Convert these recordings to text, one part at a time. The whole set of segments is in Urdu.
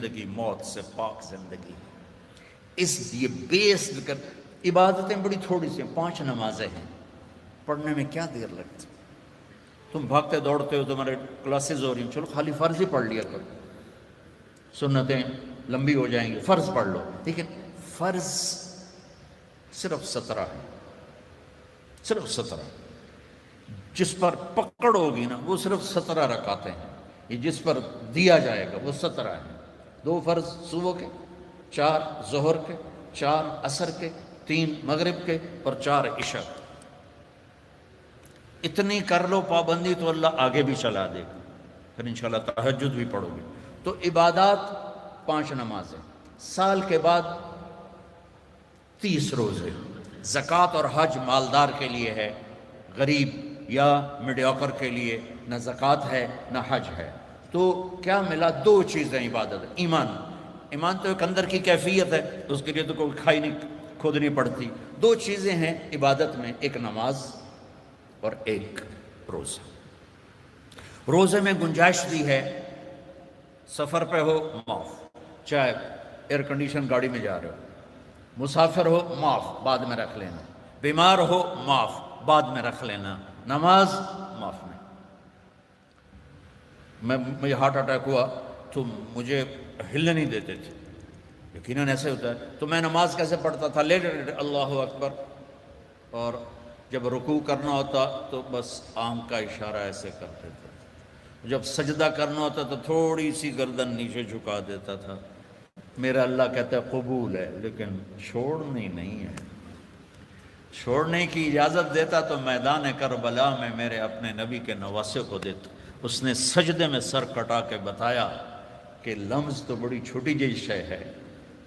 زندگی موت سے پاک زندگی. اس لیے بیس کر عبادتیں بڑی تھوڑی سی ہیں, 5 نمازیں ہیں, پڑھنے میں کیا دیر لگتی. تم بھاگتے دوڑتے ہو, تمہارے کلاسز ہو رہی ہیں, چلو خالی فرض ہی پڑھ لیا کرو, سنتیں لمبی ہو جائیں گی, فرض پڑھ لو. لیکن فرض صرف 17 ہے, صرف 17. جس پر پکڑ ہوگی نا وہ صرف 17 رکعتیں ہیں. یہ جس پر دیا جائے گا وہ 17 ہیں. 2 فرض صبح کے, 4 ظہر کے, 4 عصر کے, 3 مغرب کے اور 4 عشاء کے. اتنی کر لو پابندی تو اللہ آگے بھی چلا دے گا. پھر انشاءاللہ تہجد بھی پڑھو گے. تو عبادات 5 نمازیں, سال کے بعد 30 روزے. زکوٰۃ اور حج مالدار کے لیے ہے, غریب یا میڈیوکر کے لیے نہ زکوٰۃ ہے نہ حج ہے. تو کیا ملا؟ 2 چیزیں عبادت. ایمان تو ایک اندر کی کیفیت ہے, اس کے لیے تو کوئی کھائی نہیں کھودنی پڑتی. 2 چیزیں ہیں عبادت میں, ایک نماز اور ایک روزہ. روزے میں گنجائش دی ہے, سفر پہ ہو معاف, چاہے ایئر کنڈیشن گاڑی میں جا رہے ہو, مسافر ہو معاف بعد میں رکھ لینا, بیمار ہو معاف بعد میں رکھ لینا, نماز معاف نہیں. مجھے ہارٹ اٹیک ہوا تو مجھے ہلنے نہیں دیتے تھے, یقیناً ایسے ہوتا ہے. تو میں نماز کیسے پڑھتا تھا؟ لیٹ اللہ اکبر, اور جب رکوع کرنا ہوتا تو بس آنکھ کا اشارہ ایسے کرتے تھے. جب سجدہ کرنا ہوتا تو تھوڑی سی گردن نیچے جھکا دیتا تھا. میرا اللہ کہتا ہے قبول ہے, لیکن چھوڑنی نہیں ہے. چھوڑنے کی اجازت دیتا تو میدان کربلا میں میرے اپنے نبی کے نواسے کو دیتا. اس نے سجدے میں سر کٹا کے بتایا کہ لمز تو بڑی چھوٹی جی شے ہے,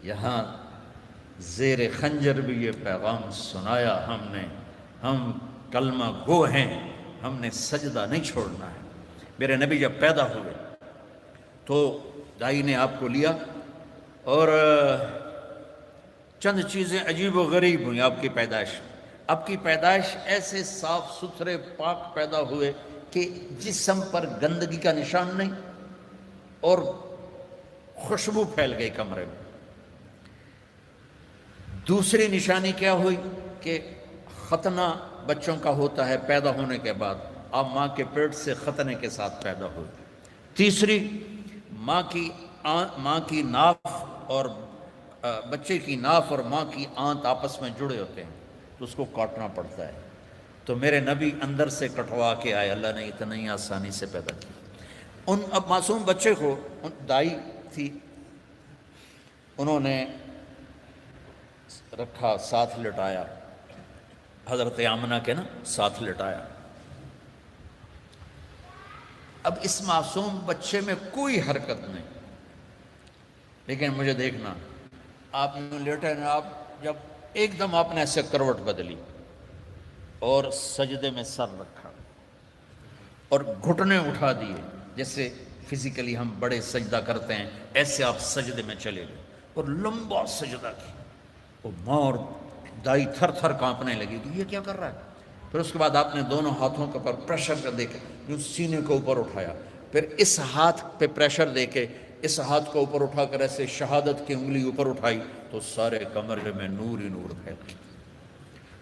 یہاں زیر خنجر بھی یہ پیغام سنایا ہم نے, ہم کلمہ گو ہیں, ہم نے سجدہ نہیں چھوڑنا ہے. میرے نبی جب پیدا ہوئے تو دائی نے آپ کو لیا, اور چند چیزیں عجیب و غریب ہوئیں آپ کی پیدائش. آپ کی پیدائش ایسے صاف ستھرے پاک پیدا ہوئے کہ جسم پر گندگی کا نشان نہیں, اور خوشبو پھیل گئی کمرے میں. دوسری نشانی کیا ہوئی کہ ختنہ بچوں کا ہوتا ہے پیدا ہونے کے بعد, آپ ماں کے پیٹ سے ختنے کے ساتھ پیدا ہوئے. تیسری, ماں کی ناف اور بچے کی ناف اور ماں کی آنت آپس میں جڑے ہوتے ہیں, تو اس کو کاٹنا پڑتا ہے. تو میرے نبی اندر سے کٹوا کے آئے, اللہ نے اتنا ہی آسانی سے پیدا کیا. ان اب معصوم بچے کو دائی تھی, انہوں نے رکھا, ساتھ لٹایا, حضرت آمنہ کے نا ساتھ لٹایا. اب اس معصوم بچے میں کوئی حرکت نہیں, لیکن مجھے دیکھنا, آپ نے لیٹے نا, آپ جب ایک دم آپ نے ایسے کروٹ بدلی اور سجدے میں سر رکھا اور گھٹنے اٹھا دیے, جیسے فزیکلی ہم بڑے سجدہ کرتے ہیں ایسے آپ سجدے میں چلے گئے اور لمبا سجدہ کیا. وہ ماں اور دائی تھر تھر کانپنے لگی کہ یہ کیا کر رہا ہے. پھر اس کے بعد آپ نے دونوں ہاتھوں کے اوپر پریشر کر دے کے یوں سینے کو اوپر اٹھایا, پھر اس ہاتھ پہ پریشر دے کے اس ہاتھ کو اوپر اٹھا کر ایسے شہادت کی انگلی اوپر اٹھائی, تو سارے کمرے میں نور ہی نور پھیل گیا.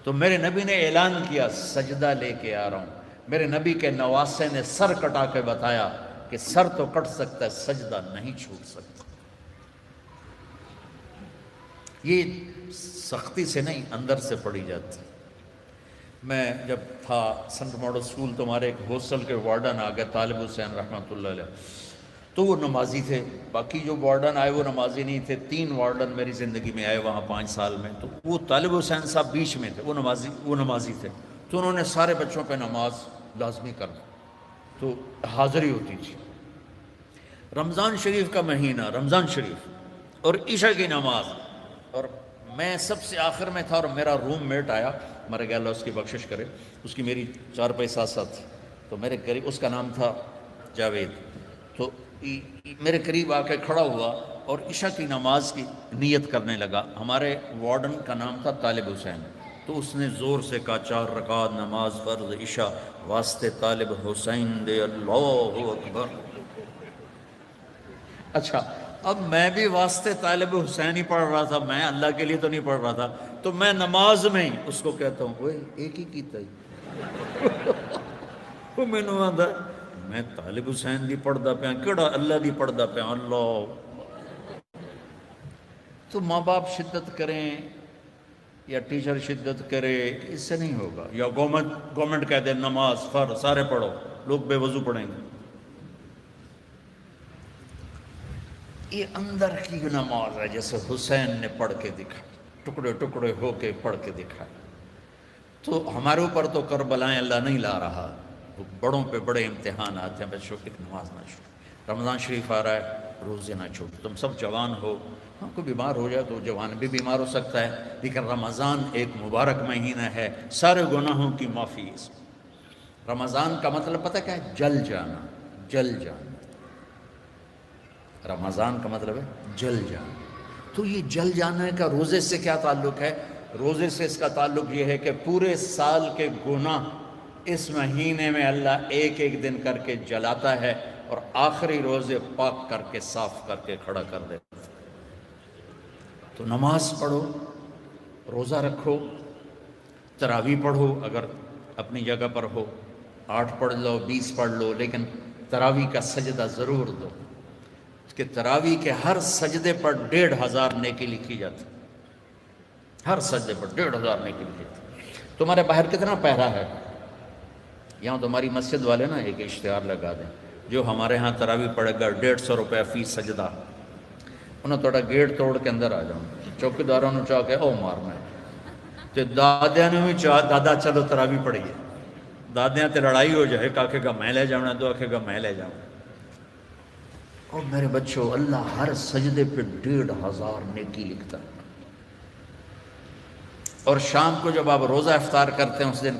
تو میرے نبی نے اعلان کیا سجدہ لے کے آ رہا ہوں. میرے نبی کے نواسے نے سر کٹا کے بتایا کہ سر تو کٹ سکتا ہے, سجدہ نہیں چھوٹ سکتا. یہ سختی سے نہیں, اندر سے پڑھی جاتی. میں جب تھا سنٹ ماڈل اسکول تو ہمارے ایک ہاسٹل کے وارڈن آ گئے, طالب حسین رحمۃ اللہ علیہ, تو وہ نمازی تھے. باقی جو وارڈن آئے وہ نمازی نہیں تھے. 3 وارڈن میری زندگی میں آئے وہاں 5 سال میں, تو وہ طالب حسین صاحب بیچ میں تھے, وہ نمازی تھے. تو انہوں نے سارے بچوں پہ نماز لازمی کر دی, تو حاضری ہوتی تھی. رمضان شریف کا مہینہ, رمضان شریف اور عشاء کی نماز, اور میں سب سے آخر میں تھا, اور میرا روم میٹ آیا, مر گیا اللہ اس کی بخشش کرے, اس کی میری 4 پیسہ ساتھ تھی, تو میرے قریب, اس کا نام تھا جاوید, تو میرے قریب آ کے کھڑا ہوا اور عشاء کی نماز کی نیت کرنے لگا. ہمارے وارڈن کا نام تھا طالب حسین, تو اس نے زور سے کہا 4 رکعت نماز فرض عشاء واسطے طالب حسین دے, اللہ اکبر. اچھا, اب میں بھی واسطے طالب حسین ہی پڑھ رہا تھا، میں اللہ کے لیے تو نہیں پڑھ رہا تھا، تو میں نماز میں اس کو کہتا ہوں اوے ایک ہی کیتا ہی وہ میں نے آدھا میں طالب حسین دی پڑھدا پیا کیڑا اللہ دی پڑھدا پیا اللہ۔ تو ماں باپ شدت کریں یا ٹیچر شدت کرے اس سے نہیں ہوگا، یا گورنمنٹ کہہ دے نماز فرض سارے پڑھو، لوگ بے وضو پڑھیں گے۔ یہ اندر کی نماز ہے جیسے حسین نے پڑھ کے دکھا، ٹکڑے ٹکڑے ہو کے پڑھ کے دکھا۔ تو ہمارے اوپر تو کربلائیں اللہ نہیں لا رہا، بڑوں پہ بڑے امتحان آتے ہیں، بچوں کی نماز نہ چھوڑو، رمضان شریف آ رہا ہے روزے نہ چھوڑو، تم سب جوان ہو، ہاں کوئی بیمار ہو جائے تو جوان بھی بیمار ہو سکتا ہے، لیکن رمضان ایک مبارک مہینہ ہے، سارے گناہوں کی معافی اس میں۔ رمضان کا مطلب پتہ کیا ہے؟ جل جانا، جل جانا۔ رمضان کا مطلب ہے جل جانا۔ تو یہ جل جانے کا روزے سے کیا تعلق ہے؟ روزے سے اس کا تعلق یہ ہے کہ پورے سال کے گناہ اس مہینے میں اللہ ایک ایک دن کر کے جلاتا ہے اور آخری روزے پاک کر کے صاف کر کے کھڑا کر دیتا ہے۔ تو نماز پڑھو، روزہ رکھو، تراویح پڑھو اگر اپنی جگہ پر ہو، 8 پڑھ لو 20 پڑھ لو، لیکن تراویح کا سجدہ ضرور دو کہ تراویح کے ہر سجدے پر 1500 نیکی لکھی جاتی، ہر سجدے پر 1500 نیکی لکھی جاتی۔ تمہارے باہر کتنا پہرا ہے؟ یہاں تو ہماری مسجد والے نا ایک اشتہار لگا دیں، جو ہمارے ہاں تراویح پڑھے گا 150 روپے فی سجدہ، انہوں تھوڑا گیٹ توڑ کے اندر آ جاؤں، چوکیداروں نے چاہ کے او مارنا ہے، تے دادیاں نے بھی چاہ دادا چلو تراویح پڑھیے، دادیاں تے لڑائی ہو جائے، ایک آکھے گا میں لے جاؤں، دو آکھے گا میں لے جاؤں۔ اور میرے بچوں اللہ ہر سجدے پہ 1500 نیکی لکھتا ہے۔ اور شام کو جب آپ روزہ افطار کرتے ہیں اس دن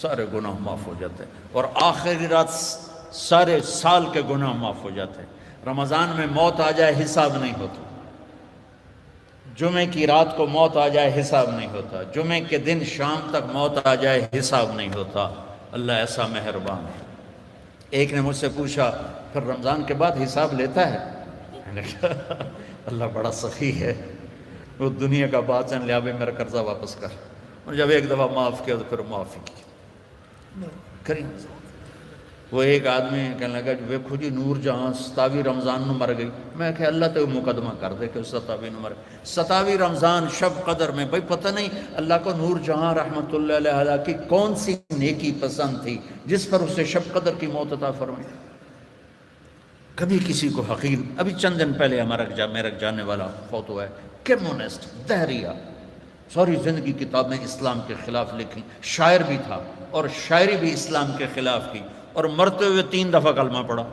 سارے گناہ معاف ہو جاتے ہیں، اور آخری رات سارے سال کے گناہ معاف ہو جاتے ہیں۔ رمضان میں موت آ جائے حساب نہیں ہوتا، جمعے کی رات کو موت آ جائے حساب نہیں ہوتا، جمعے کے دن شام تک موت آ جائے حساب نہیں ہوتا۔ اللہ ایسا مہربان ہے۔ ایک نے مجھ سے پوچھا پھر رمضان کے بعد حساب لیتا ہے؟ میں نے کہا اللہ بڑا سخی ہے، وہ دنیا کا بادشاہ لیا بھائی میرا قرضہ واپس کر، اور جب ایک دفعہ معاف کیا تو پھر معافی کی کریں۔ وہ ایک آدمی کہنے لگا جو ویکھو جی نور جہاں 27 رمضان نو مر گئی، میں کہ اللہ تو مقدمہ کر دے کہ 27 نو مر، 27 رمضان شب قدر میں، بھائی پتہ نہیں اللہ کو نور جہاں رحمت اللہ علیہ کی کون سی نیکی پسند تھی جس پر اسے شب قدر کی موت عطا فرمائی۔ کبھی کسی کو حقیر، ابھی چند دن پہلے ہمارا میرا جاننے والا فوت ہوا ہے، کمیونسٹ دہریہ، ساری زندگی کتابیں اسلام کے خلاف لکھی، شاعر بھی تھا اور شاعری بھی اسلام کے خلاف کی، اور مرتے ہوئے 3 دفعہ کلمہ پڑھا،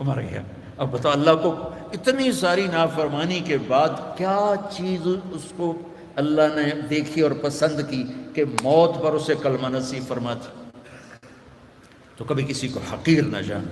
مر گیا۔ اب بتا اللہ کو اتنی ساری نافرمانی کے بعد کیا چیز اس کو اللہ نے دیکھی اور پسند کی کہ موت پر اسے کلمہ نصیب فرماتی۔ تو کبھی کسی کو حقیر نہ جان۔